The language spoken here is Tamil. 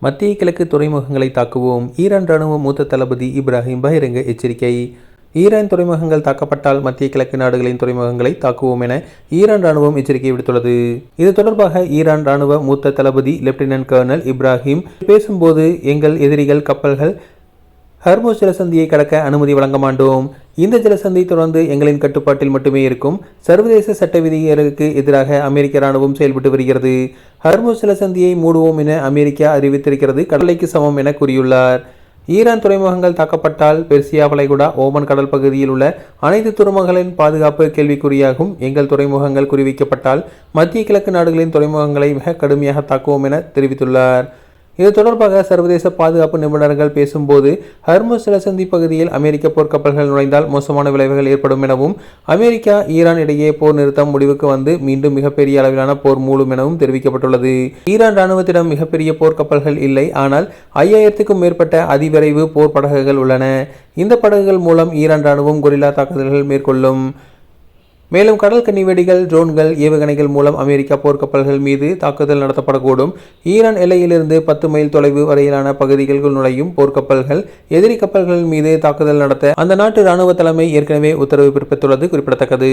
மத்திய கிழக்கு துறைமுகங்களை தாக்குவோம். ஈரான் ராணுவ மூத்த தளபதி இப்ராஹிம் பகிரங்க எச்சரிக்கை. ஈரான் துறைமுகங்கள் தாக்கப்பட்டால் மத்திய கிழக்கு நாடுகளின் துறைமுகங்களை தாக்குவோம் என ஈரான் ராணுவம் எச்சரிக்கை விடுத்துள்ளது. இது தொடர்பாக ஈரான் ராணுவ மூத்த தளபதி லெப்டினன்ட் கர்னல் இப்ராஹிம் பேசும்போது, எங்கள் எதிரிகள் கப்பல்கள் ஹர்முஸ் ஜலசந்தியை கடக்க அனுமதி வழங்க மாட்டோம். இந்த ஜலசந்தி தொடர்ந்து எங்களின் கட்டுப்பாட்டில் மட்டுமே இருக்கும். சர்வதேச சட்ட விதிகளுக்கு எதிராக அமெரிக்க ராணுவம் செயல்பட்டு வருகிறது. ஹர்முஸ் ஜலசந்தியை மூடுவோம் என அமெரிக்கா அறிவித்திருக்கிறது. கடலைக்கு சமம் என கூறியுள்ளார். ஈரான் துறைமுகங்கள் தாக்கப்பட்டால் பெர்சியா வளைகுடா, ஓமன் கடல் பகுதியில் உள்ள அனைத்து துறைமுகங்களின் பாதுகாப்பு கேள்விக்குறியாகும். எங்கள் துறைமுகங்கள் குறிவைக்கப்பட்டால் மத்திய கிழக்கு நாடுகளின் துறைமுகங்களை மிக கடுமையாக தாக்குவோம் என தெரிவித்துள்ளார். இது தொடர்பாக சர்வதேச பாதுகாப்பு நிபுணர்கள் பேசும்போது, ஹர்முஸ் ஜலசந்தி பகுதியில் அமெரிக்க போர்க்கப்பல்கள் நுழைந்தால் மோசமான விளைவுகள் ஏற்படும் எனவும், அமெரிக்கா ஈரான் இடையே போர் நிறுத்தம் முடிவுக்கு வந்து மீண்டும் மிகப்பெரிய அளவிலான போர் மூலம் எனவும் தெரிவிக்கப்பட்டுள்ளது. ஈரான் ராணுவத்திடம் மிகப்பெரிய போர்க்கப்பல்கள் இல்லை, ஆனால் 5000க்கும் மேற்பட்ட அதிவிரைவு போர் படகுகள் உள்ளன. இந்த படகுகள் மூலம் ஈரான் ராணுவம் கொரில்லா தாக்குதல்கள் மேற்கொள்ளும். மேலும் கடல் கன்னிவெடிகள், ட்ரோன்கள், ஏவுகணைகள் மூலம் அமெரிக்கா போர்க்கப்பல்கள் மீது தாக்குதல் நடத்தப்படக்கூடும். ஈரான் எல்லையிலிருந்து 10 மைல் தொலைவு வரையிலான பகுதிகளுக்குள் நுழையும் போர்க்கப்பல்கள் எதிரி கப்பல்கள் மீது தாக்குதல் நடத்த அந்த நாட்டு ராணுவ தலைமை ஏற்கனவே உத்தரவு பிறப்பித்துள்ளது குறிப்பிடத்தக்கது.